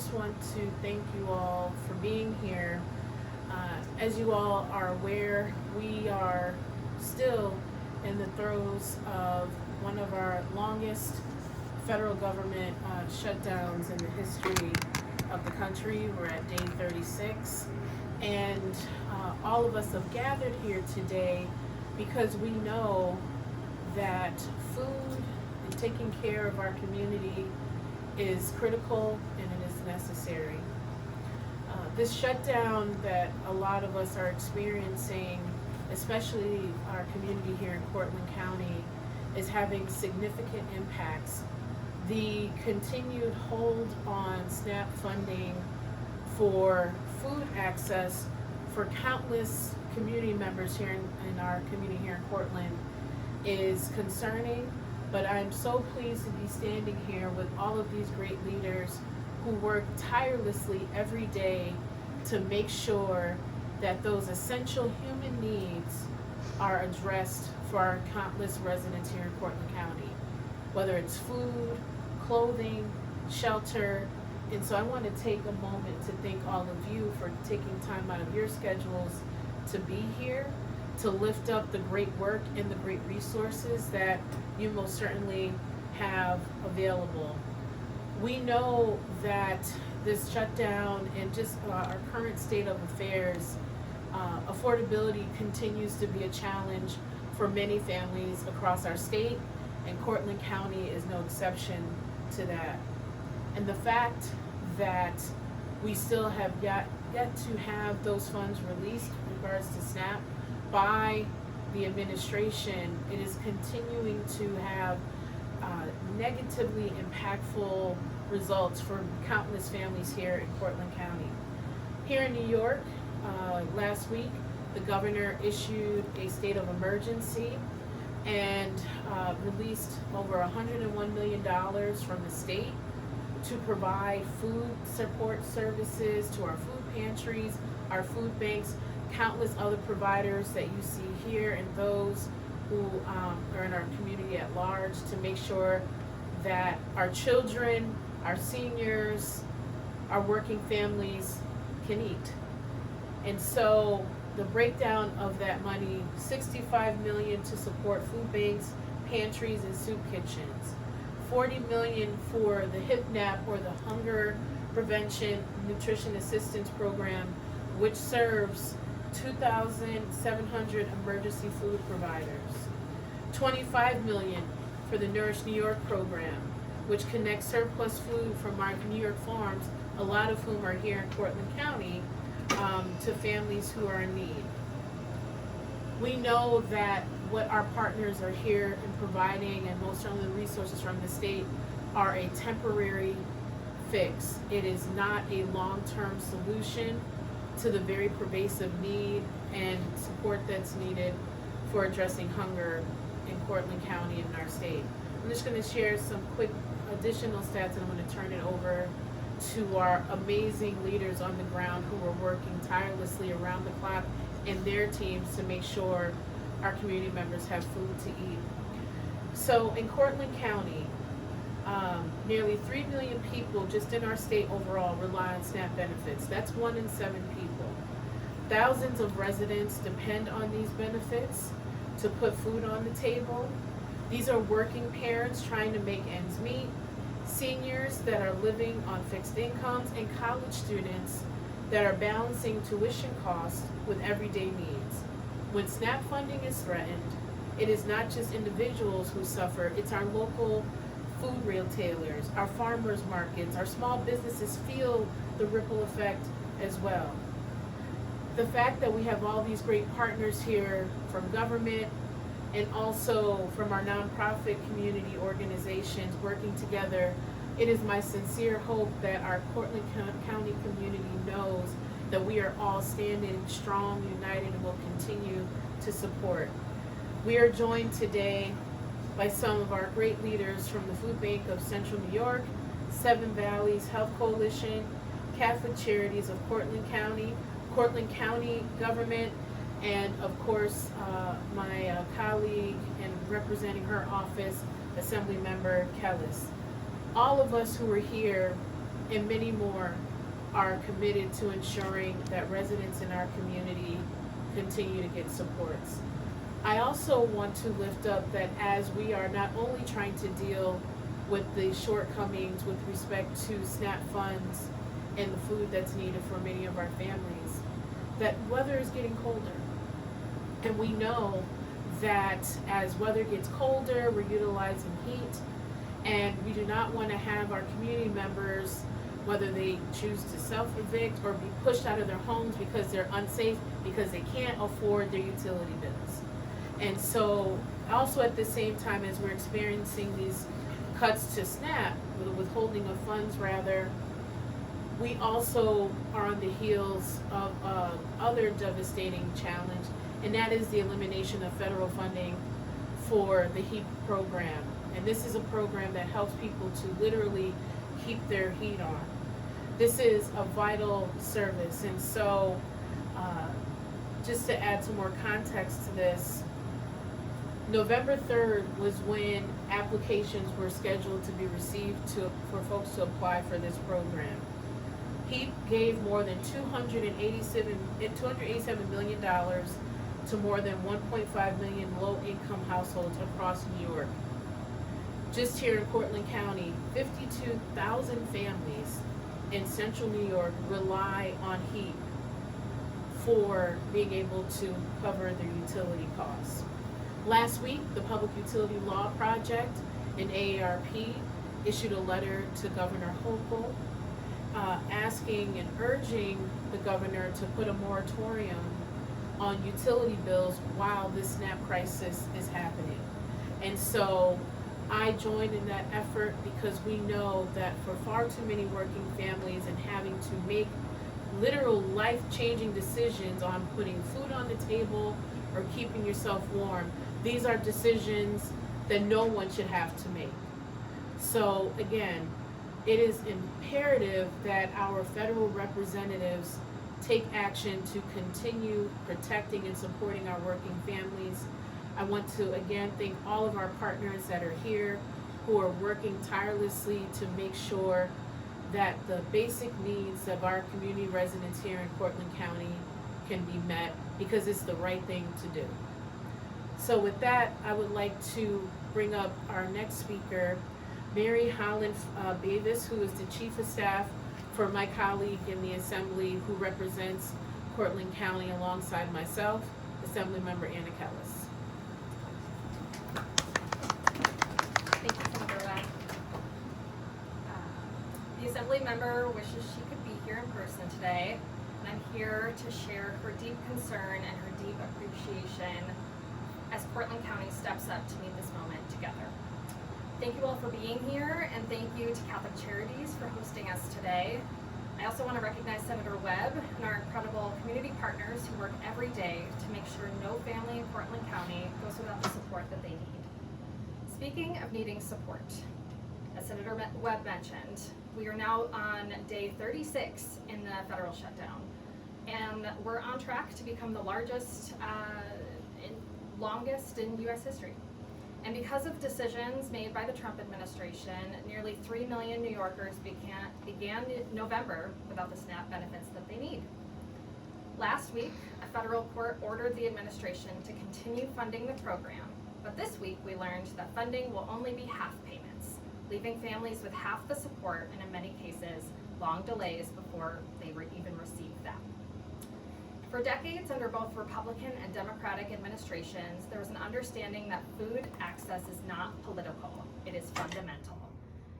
first want to thank you all for being here. As you all are aware, we are still in the throes of one of our longest federal government shutdowns in the history of the country. We're at day 36, and all of us have gathered here today because we know that food and taking care of our community is critical and it is necessary. This shutdown that a lot of us are experiencing, especially our community here in Cortland County, is having significant impacts. The continued hold on SNAP funding for food access for countless community members here in our community here in Cortland is concerning, but I'm so pleased to be standing here with all of these great leaders who work tirelessly every day to make sure that those essential human needs are addressed for our countless residents here in Cortland County, whether it's food, clothing, shelter. And so I want to take a moment to thank all of you for taking time out of your schedules to be here, to lift up the great work and the great resources that you most certainly have available. We know that this shutdown and just our current state of affairs, affordability continues to be a challenge for many families across our state, and Cortland County is no exception to that. And the fact that we still have yet to have those funds released in regards to SNAP by the administration, it is continuing to have negatively impactful results for countless families here in Cortland County. Here in New York, last week, the governor issued a state of emergency and released over $101 million from the state to provide food support services to our food pantries, our food banks, countless other providers that you see here, and those who are in our community at large, to make sure that our children, our seniors, our working families can eat. And so the breakdown of that money, $65 million to support food banks, pantries, and soup kitchens, $40 million for the HIPNAP, or the Hunger Prevention Nutrition Assistance Program, which serves 2,700 emergency food providers. $25 million for the Nourish New York program, which connects surplus food from our New York farms, a lot of whom are here in Cortland County, to families who are in need. We know that what our partners are here in providing, and most certainly the resources from the state, are a temporary fix. It is not a long-term solution to the very pervasive need and support that's needed for addressing hunger in Cortland County and in our state. I'm just going to share some quick additional stats, and I'm going to turn it over to our amazing leaders on the ground who are working tirelessly around the clock and their teams to make sure our community members have food to eat. So in Cortland County, nearly 3 million people just in our state overall rely on SNAP benefits. That's 1 in 7 people. Thousands of residents depend on these benefits to put food on the table. These are working parents trying to make ends meet, seniors that are living on fixed incomes, and college students that are balancing tuition costs with everyday needs. When SNAP funding is threatened, it is not just individuals who suffer, it's our local food retailers, our farmers markets, our small businesses feel the ripple effect as well. The fact that we have all these great partners here from government and also from our nonprofit community organizations working together, it is my sincere hope that our Cortland County community knows that we are all standing strong, united, and will continue to support. We are joined today by some of our great leaders from the Food Bank of Central New York, Seven Valleys Health Coalition, Catholic Charities of Cortland County government, and of course my colleague and representing her office, Assemblymember Kelles. All of us who are here and many more are committed to ensuring that residents in our community continue to get supports. I also want to lift up that as we are not only trying to deal with the shortcomings with respect to SNAP funds and the food that's needed for many of our families, that weather is getting colder. And we know that as weather gets colder, we're utilizing heat, and we do not want to have our community members, whether they choose to self-evict or be pushed out of their homes because they're unsafe, because they can't afford their utility bills. And so also at the same time as we're experiencing these cuts to SNAP, the withholding of funds rather, we also are on the heels of other devastating challenge, and that is the elimination of federal funding for the HEAP program. And this is a program that helps people to literally keep their heat on. This is a vital service, and so just to add some more context to this, November 3rd was when applications were scheduled to be received for folks to apply for this program. HEAP gave more than $287 million to more than 1.5 million low-income households across New York. Just here in Cortland County, 52,000 families in central New York rely on HEAP for being able to cover their utility costs. Last week, the Public Utility Law Project and AARP issued a letter to Governor Hochul asking and urging the governor to put a moratorium on utility bills while this SNAP crisis is happening. And so I joined in that effort because we know that for far too many working families and having to make literal life-changing decisions on putting food on the table or keeping yourself warm, these are decisions that no one should have to make. So again, it is imperative that our federal representatives take action to continue protecting and supporting our working families. I want to again thank all of our partners that are here who are working tirelessly to make sure that the basic needs of our community residents here in Cortland County can be met, because it's the right thing to do. So with that, I would like to bring up our next speaker, Mary Holland Bavis, who is the Chief of Staff for my colleague in the Assembly who represents Cortland County alongside myself, Assemblymember Kelles. Thank you, Senator Webb. The Assembly member wishes she could be here in person today, and I'm here to share her deep concern and her deep appreciation as Cortland County steps up to meet this moment together. Thank you all for being here, and thank you to Catholic Charities for hosting us today. I also want to recognize Senator Webb and our incredible community partners who work every day to make sure no family in Cortland County goes without the support that they need. Speaking of needing support, as Senator Webb mentioned, we are now on day 36 in the federal shutdown, and we're on track to become the largest longest in U.S. history. And because of decisions made by the Trump administration, nearly 3 million New Yorkers began November without the SNAP benefits that they need. Last week, a federal court ordered the administration to continue funding the program, but this week we learned that funding will only be half payments, leaving families with half the support and in many cases, long delays before they even receive that. For decades, under both Republican and Democratic administrations, there was an understanding that food access is not political, it is fundamental.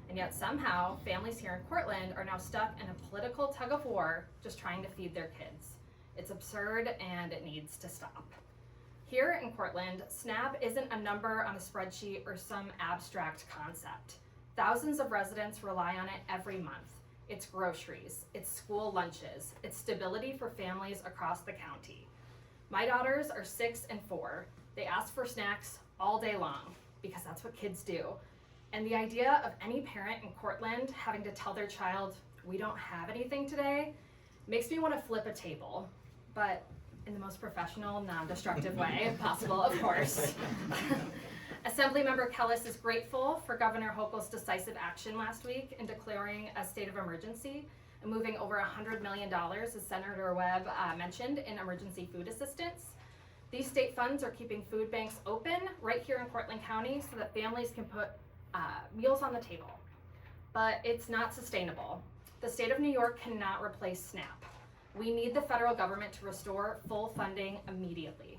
And yet somehow, families here in Cortland are now stuck in a political tug of war just trying to feed their kids. It's absurd and it needs to stop. Here in Cortland, SNAP isn't a number on a spreadsheet or some abstract concept. Thousands of residents rely on it every month. It's groceries, it's school lunches, it's stability for families across the county. My daughters are 6 and 4. They ask for snacks all day long because that's what kids do. And the idea of any parent in Cortland having to tell their child, we don't have anything today, makes me want to flip a table, but in the most professional, non-destructive way possible, of course. Assemblymember Kelles is grateful for Governor Hochul's decisive action last week in declaring a state of emergency and moving over $100 million, as Senator Webb mentioned, in emergency food assistance. These state funds are keeping food banks open right here in Cortland County so that families can put meals on the table. But it's not sustainable. The state of New York cannot replace SNAP. We need the federal government to restore full funding immediately.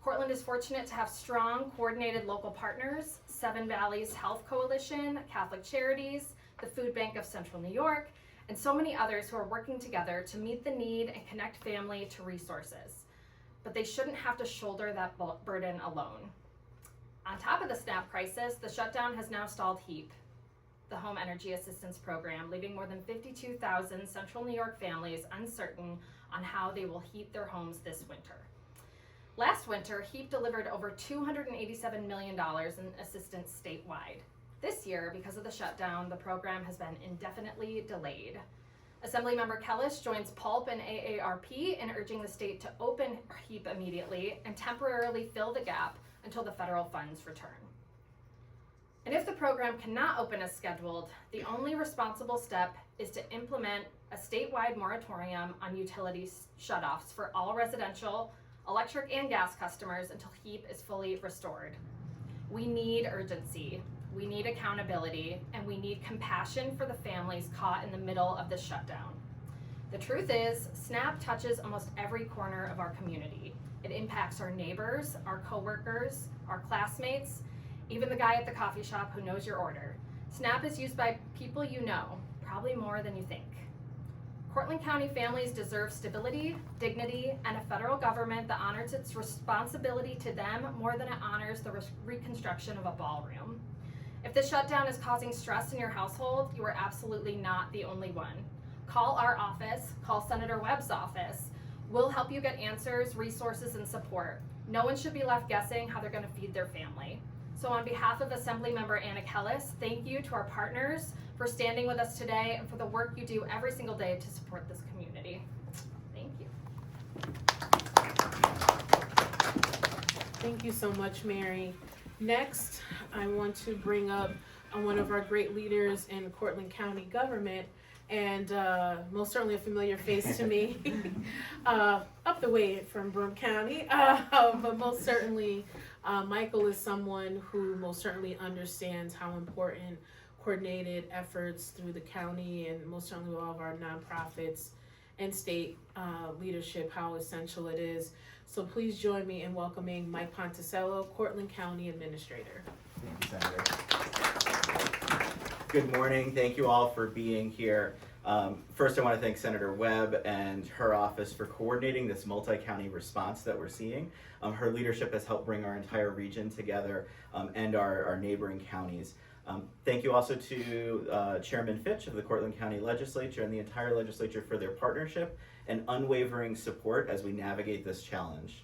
Cortland is fortunate to have strong, coordinated local partners, Seven Valleys Health Coalition, Catholic Charities, the Food Bank of Central New York, and so many others who are working together to meet the need and connect family to resources. But they shouldn't have to shoulder that burden alone. On top of the SNAP crisis, the shutdown has now stalled HEAP, the Home Energy Assistance Program, leaving more than 52,000 Central New York families uncertain on how they will heat their homes this winter. Last winter, HEAP delivered over $287 million in assistance statewide. This year, because of the shutdown, the program has been indefinitely delayed. Assemblymember Kelles joins PULP and AARP in urging the state to open HEAP immediately and temporarily fill the gap until the federal funds return. And if the program cannot open as scheduled, the only responsible step is to implement a statewide moratorium on utility shutoffs for all residential, electric and gas customers until HEAP is fully restored. We need urgency, we need accountability, and we need compassion for the families caught in the middle of this shutdown. The truth is, SNAP touches almost every corner of our community. It impacts our neighbors, our coworkers, our classmates, even the guy at the coffee shop who knows your order. SNAP is used by people you know, probably more than you think. Cortland County families deserve stability, dignity, and a federal government that honors its responsibility to them more than it honors the reconstruction of a ballroom. If the shutdown is causing stress in your household, you are absolutely not the only one. Call our office, call Senator Webb's office. We'll help you get answers, resources, and support. No one should be left guessing how they're going to feed their family. So on behalf of Assemblymember Anna Kelles, thank you to our partners for standing with us today and for the work you do every single day to support this community. Thank you. Thank you so much, Mary. Next, I want to bring up one of our great leaders in Cortland County government, and most certainly a familiar face to me, up the way from Broome County, but most certainly Michael is someone who most certainly understands how important coordinated efforts through the county and most certainly all of our nonprofits and state leadership, how essential it is. So please join me in welcoming Mike Ponticello, Cortland County Administrator. Thank you, Senator. Good morning. Thank you all for being here. First, I want to thank Senator Webb and her office for coordinating this multi-county response that we're seeing. Her leadership has helped bring our entire region together and our neighboring counties. Thank you also to Chairman Fitch of the Cortland County Legislature and the entire legislature for their partnership and unwavering support as we navigate this challenge.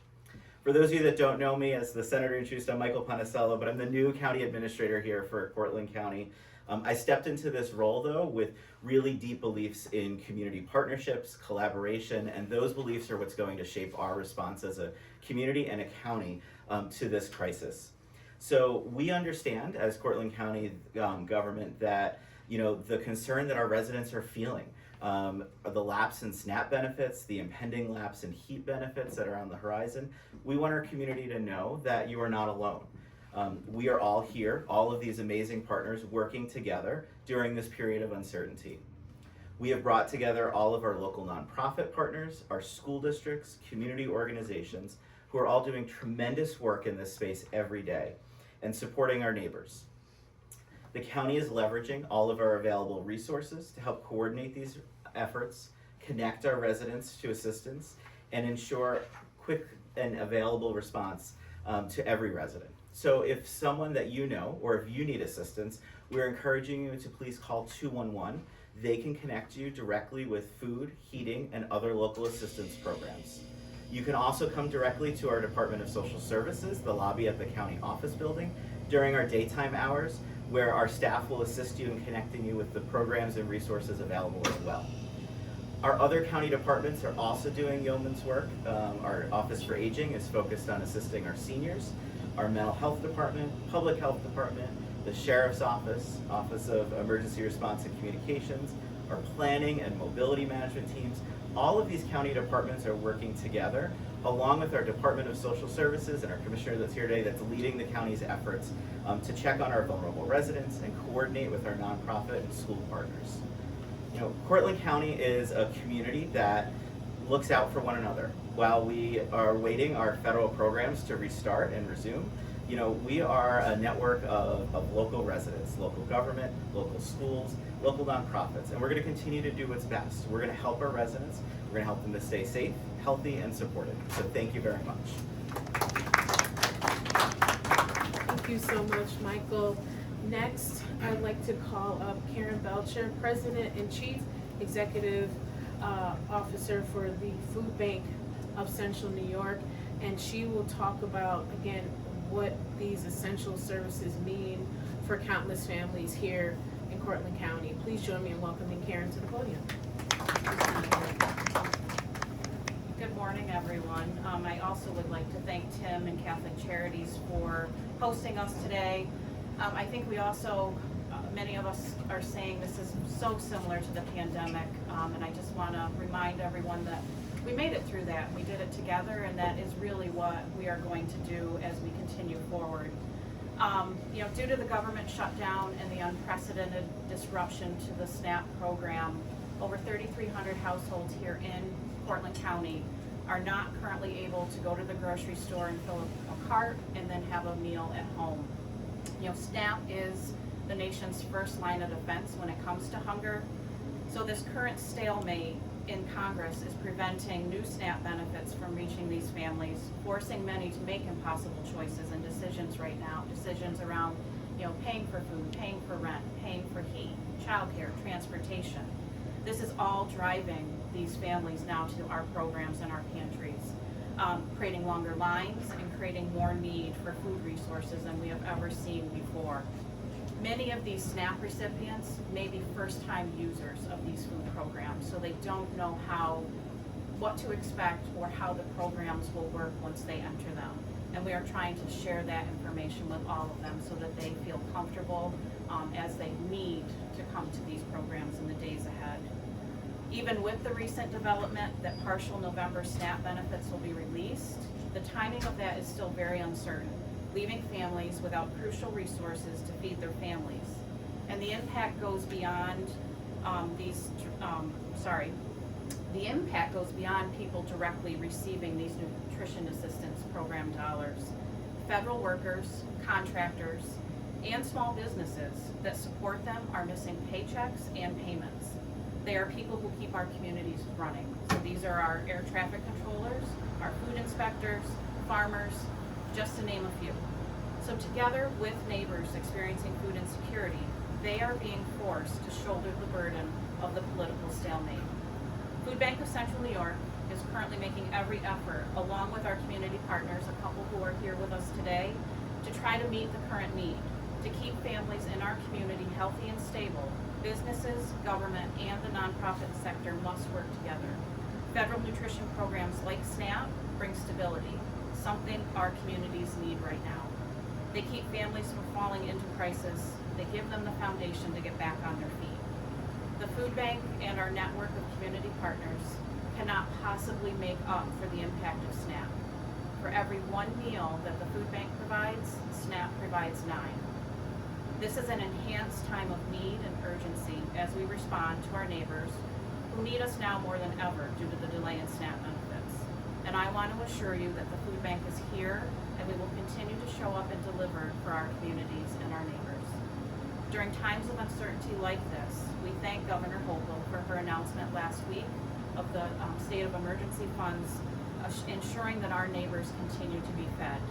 For those of you that don't know me, as the Senator introduced, I'm Michael Ponticello, but I'm the new county administrator here for Cortland County. I stepped into this role, though, with really deep beliefs in community partnerships, collaboration, and those beliefs are what's going to shape our response as a community and a county to this crisis. So we understand as Cortland County government that, the concern that our residents are feeling, the lapse in SNAP benefits, the impending lapse in HEAP benefits that are on the horizon. We want our community to know that you are not alone. We are all here, all of these amazing partners working together during this period of uncertainty. We have brought together all of our local nonprofit partners, our school districts, community organizations, who are all doing tremendous work in this space every day and supporting our neighbors. The county is leveraging all of our available resources to help coordinate these efforts, connect our residents to assistance, and ensure quick and available response to every resident. So if someone that you know, or if you need assistance, we're encouraging you to please call 211. They can connect you directly with food, heating, and other local assistance programs. You can also come directly to our Department of Social Services, the lobby at the county office building, during our daytime hours, where our staff will assist you in connecting you with the programs and resources available as well. Our other county departments are also doing yeoman's work. Our Office for Aging is focused on assisting our seniors. our mental health department, public health department, the sheriff's office, Office of Emergency Response and Communications, our planning and mobility management teams. All of these county departments are working together, along with our Department of Social Services and our commissioner that's here today that's leading the county's efforts to check on our vulnerable residents and coordinate with our nonprofit and school partners. You know, Cortland County is a community that looks out for one another. While we are waiting our federal programs to restart and resume, you know, we are a network of local residents, local government, local schools, local nonprofits, and we're going to continue to do what's best. We're going to help our residents. We're going to help them to stay safe, healthy, and supported. So thank you very much. Thank you so much, Michael. Next, I'd like to call up Karen Belcher, President and Chief Executive Officer for the Food Bank of Central New York, and she will talk about, again, what these essential services mean for countless families here in Cortland County. Please join me in welcoming Karen to the podium. Good morning, everyone. I also would like to thank Tim and Catholic Charities for hosting us today. I think we also, many of us are saying this is so similar to the pandemic, and I just want to remind everyone that we made it through that. We did it together, and that is really what we are going to do as we continue forward. You know, due to the government shutdown and the unprecedented disruption to the SNAP program, over 3,300 households here in Cortland County are not currently able to go to the grocery store and fill a cart and then have a meal at home. You know, SNAP is the nation's first line of defense when it comes to hunger. So this current stalemate in Congress is preventing new SNAP benefits from reaching these families, forcing many to make impossible choices and decisions right now. Decisions around, you know, paying for food, paying for rent, paying for heat, childcare, transportation. This is all driving these families now to our programs and our pantries, creating longer lines and creating more need for food resources than we have ever seen before. Many of these SNAP recipients may be first-time users of these food programs, so they don't know what to expect or how the programs will work once they enter them. And we are trying to share that information with all of them so that they feel comfortable as they need to come to these programs in the days ahead. Even with the recent development that partial November SNAP benefits will be released, the timing of that is still very uncertain, leaving families without crucial resources to feed their families. And the impact goes beyond the impact goes beyond people directly receiving these nutrition assistance program dollars. Federal workers, contractors, and small businesses that support them are missing paychecks and payments. They are people who keep our communities running. So these are our air traffic controllers, our food inspectors, farmers, just to name a few. So together with neighbors experiencing food insecurity, they are being forced to shoulder the burden of the political stalemate. Food Bank of Central New York is currently making every effort, along with our community partners, a couple who are here with us today, to try to meet the current need, to keep families in our community healthy and stable. Businesses, government, and the nonprofit sector must work together. Federal nutrition programs like SNAP bring stability, something our communities need right now. They keep families from falling into crisis. They give them the foundation to get back on their feet. The food bank and our network of community partners cannot possibly make up for the impact of SNAP. For every one meal that the food bank provides, SNAP provides 9. This is an enhanced time of need and urgency as we respond to our neighbors who need us now more than ever due to the delay in SNAP benefits. And I want to assure you that the food bank is here and we will continue to show up and deliver for our communities and our neighbors. During times of uncertainty like this, we thank Governor Hochul for her announcement last week of the state of emergency funds, ensuring that our neighbors continue to be fed.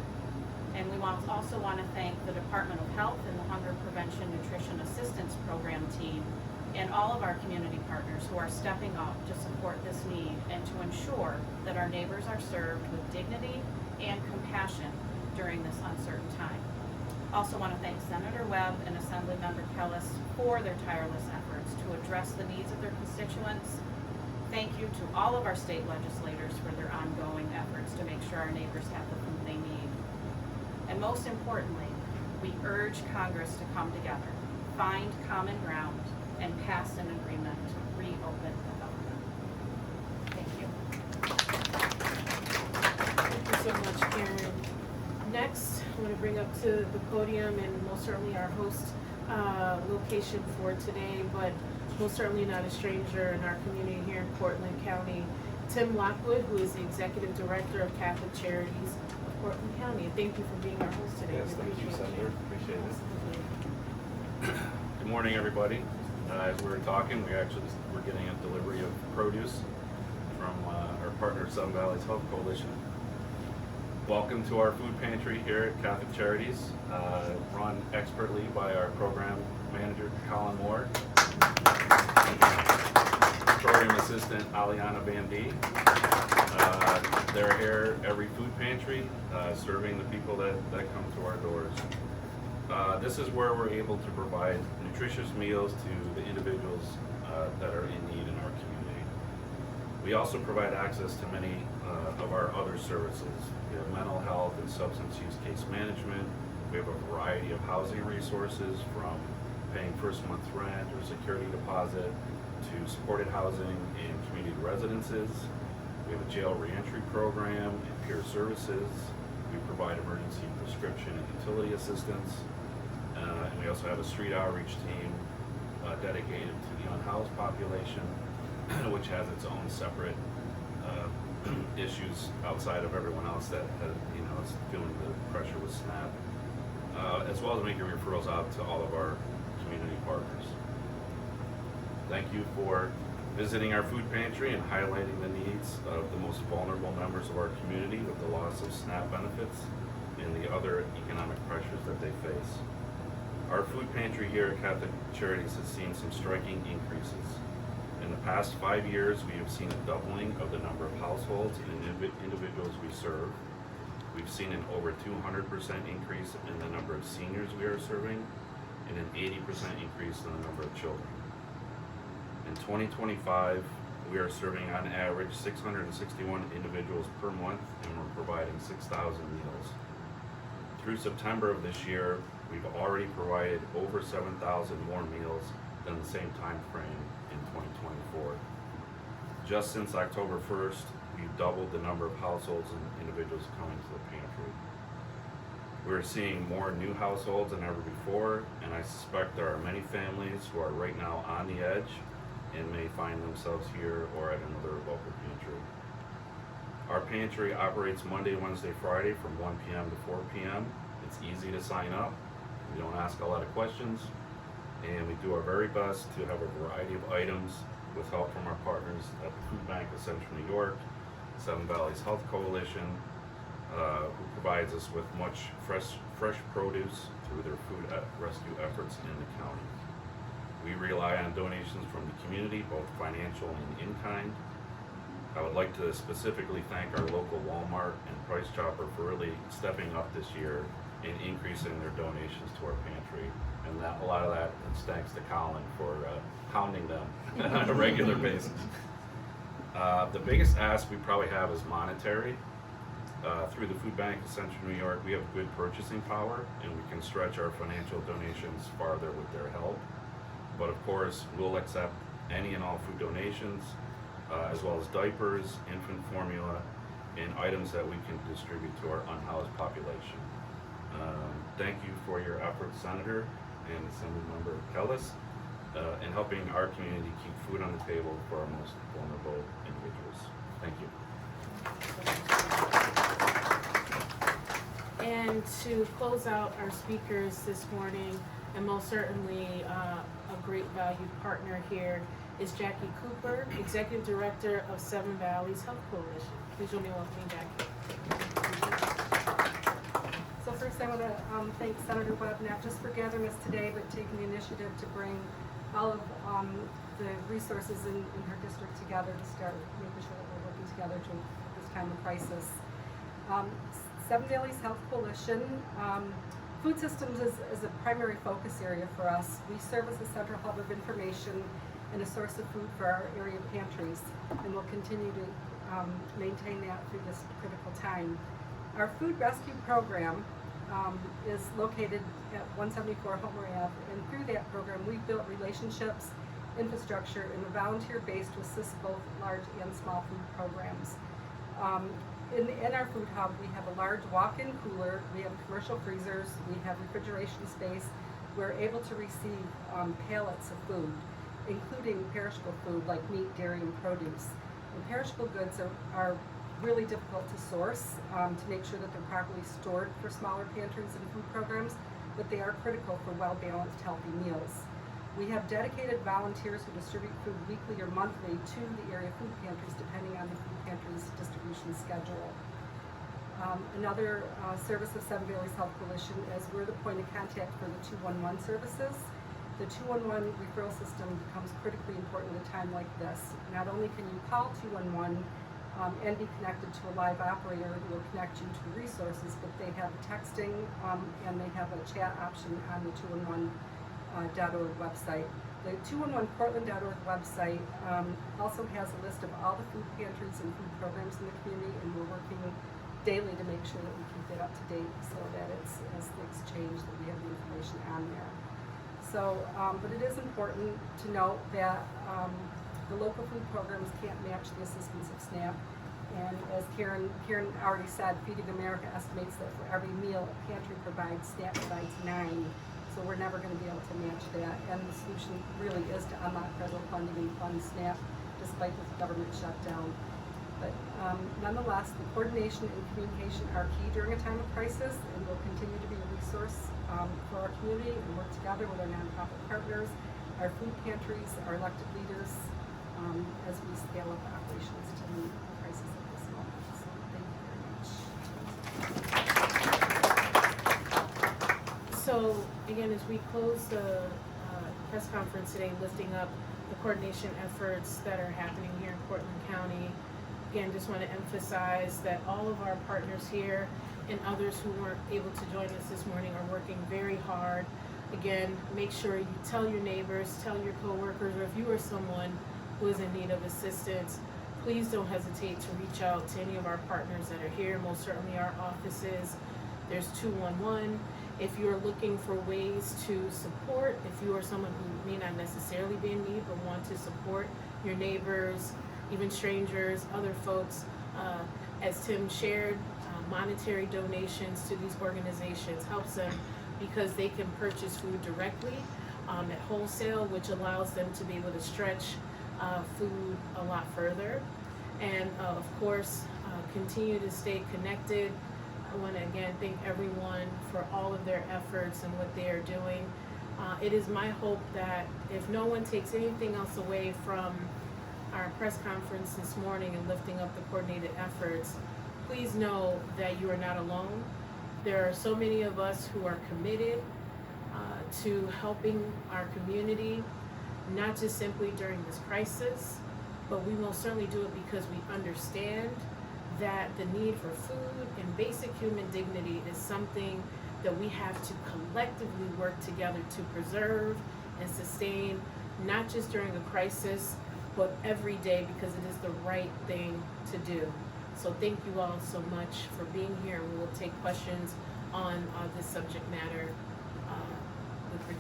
And we also want to thank the Department of Health and the Hunger Prevention Nutrition Assistance Program team and all of our community partners who are stepping up to support this need and to ensure that our neighbors are served with dignity and compassion during this uncertain time. Also want to thank Senator Webb and Assemblymember Kelles for their tireless efforts to address the needs of their constituents. Thank you to all of our state legislators for their ongoing efforts to make sure our neighbors have the food they need. And most importantly, we urge Congress to come together, find common ground, and pass an agreement to reopen the government. Thank you. Thank you so much, Karen. Next, I'm going to bring up to the podium and most certainly our host location for today, but most certainly not a stranger in our community here in Cortland County, Tim Lockwood, who is the Executive Director of Catholic Charities of Cortland County. Thank you for being our host today. Yes, We thank you, appreciate Senator. Appreciate it. Absolutely. Good morning, everybody. As we were talking, we're getting a delivery of produce from our partner, Seven Valleys Health Coalition. Welcome to our food pantry here at Catholic Charities, run expertly by our program manager, Colin Moore, program assistant, Aliana Van D. They're here every food pantry, serving the people that come to our doors. This is where we're able to provide nutritious meals to the individuals that are in need in our community. We also provide access to many of our other services. We have mental health and substance use case management. We have a variety of housing resources, from paying first month's rent or security deposit to supported housing in community residences. We have a jail reentry program and peer services. We provide emergency prescription and utility assistance. And we also have a street outreach team dedicated to the unhoused population, which has its own separate issues outside of everyone else that is feeling the pressure with SNAP, as well as making referrals out to all of our community partners. Thank you for visiting our food pantry and highlighting the needs of the most vulnerable members of our community with the loss of SNAP benefits and the other economic pressures that they face. Our food pantry here at Catholic Charities has seen some striking increases. In the past 5 years, we have seen a doubling of the number of households and individuals we serve. We've seen an over 200% increase in the number of seniors we are serving, and an 80% increase in the number of children. In 2025, we are serving on average 661 individuals per month, and we're providing 6,000 meals. Through September of this year, we've already provided over 7,000 more meals than the same time frame in 2024. Just since October 1st, we've doubled the number of households and individuals coming to the pantry. We're seeing more new households than ever before, and I suspect there are many families who are right now on the edge and may find themselves here or at another local pantry. Our pantry operates Monday, Wednesday, Friday from 1 p.m. to 4 p.m. It's easy to sign up. We don't ask a lot of questions, and we do our very best to have a variety of items with help from our partners at the Food Bank of Central New York, Seven Valleys Health Coalition, who provides us with much fresh produce through their food rescue efforts in the county. We rely on donations from the community, both financial and in-kind. I would like to specifically thank our local Walmart and Price Chopper for really stepping up this year and increasing their donations to our pantry. And a lot of that is thanks to Colin for pounding them on a regular basis. The biggest ask we probably have is monetary. Through the Food Bank of Central New York, we have good purchasing power, and we can stretch our financial donations farther with their help. But of course, we'll accept any and all food donations, as well as diapers, infant formula, and items that we can distribute to our unhoused population. Thank you for your efforts, Senator and Assemblymember Kelles, in helping our community keep food on the table for our most vulnerable individuals. Thank you. And to close out our speakers this morning, and most certainly a great valued partner here, is Jackie Cooper, Executive Director of Seven Valleys Health Coalition. Please join me in welcoming Jackie. So first I want to thank Senator Webb, not just for gathering us today, but taking the initiative to bring all of the resources in her district together to start making sure that we're working together to this time of crisis. Seven Valleys Health Coalition, food systems is a primary focus area for us. We serve as a central hub of information and a source of food for our area pantries, and we'll continue to maintain that through this critical time. Our food rescue program is located at 174 Homer Ave, and through that program, we've built relationships, infrastructure, and a volunteer base to assist both large and small food programs. In our food hub, we have a large walk-in cooler, we have commercial freezers, we have refrigeration space. We're able to receive pallets of food, including perishable food like meat, dairy, and produce. And perishable goods are really difficult to source to make sure that they're properly stored for smaller pantries and food programs, but they are critical for well-balanced, healthy meals. We have dedicated volunteers who distribute food weekly or monthly to the area food pantries, depending on the food pantry's distribution schedule. Another service of Seven Valleys Health Coalition is we're the point of contact for the 211 services. The 211 referral system becomes critically important at a time like this. Not only can you call 211 and be connected to a live operator who will connect you to resources, but they have texting and they have a chat option on the 211.org website. The 211portland.org website also has a list of all the food pantries and food programs in the community, and we're working daily to make sure that we keep it up to date so that it's, as things change, that we have the information on there. So, but it is important to note that the local food programs can't match the assistance of SNAP. And as Karen already said, Feeding America estimates that for every meal a pantry provides, SNAP provides 9. So we're never going to be able to match that. And the solution really is to unlock federal funding and fund SNAP despite the government shutdown. But nonetheless, the coordination and communication are key during a time of crisis, and will continue to be a resource for our community, and work together with our nonprofit partners, our food pantries, our elected leaders, as we scale up operations to meet the crisis at this moment. So thank you very much. So again, as we close the press conference today, lifting up the coordination efforts that are happening here in Cortland County, again, just want to emphasize that all of our partners here and others who weren't able to join us this morning are working very hard. Again, make sure you tell your neighbors, tell your coworkers, or if you are someone who is in need of assistance, please don't hesitate to reach out to any of our partners that are here, most certainly our offices. There's 211. If you're looking for ways to support, if you are someone who may not necessarily be in need but want to support your neighbors, even strangers, other folks, as Tim shared, monetary donations to these organizations helps them because they can purchase food directly at wholesale, which allows them to be able to stretch food a lot further. And of course, continue to stay connected. I want to again thank everyone for all of their efforts and what they are doing. It is my hope that if no one takes anything else away from our press conference this morning and lifting up the coordinated efforts, please know that you are not alone. There are so many of us who are committed to helping our community, not just simply during this crisis, but we most certainly do it because we understand that the need for food and basic human dignity is something that we have to collectively work together to preserve and sustain, not just during a crisis, but every day, because it is the right thing to do. So thank you all so much for being here, and we will take questions on this subject matter with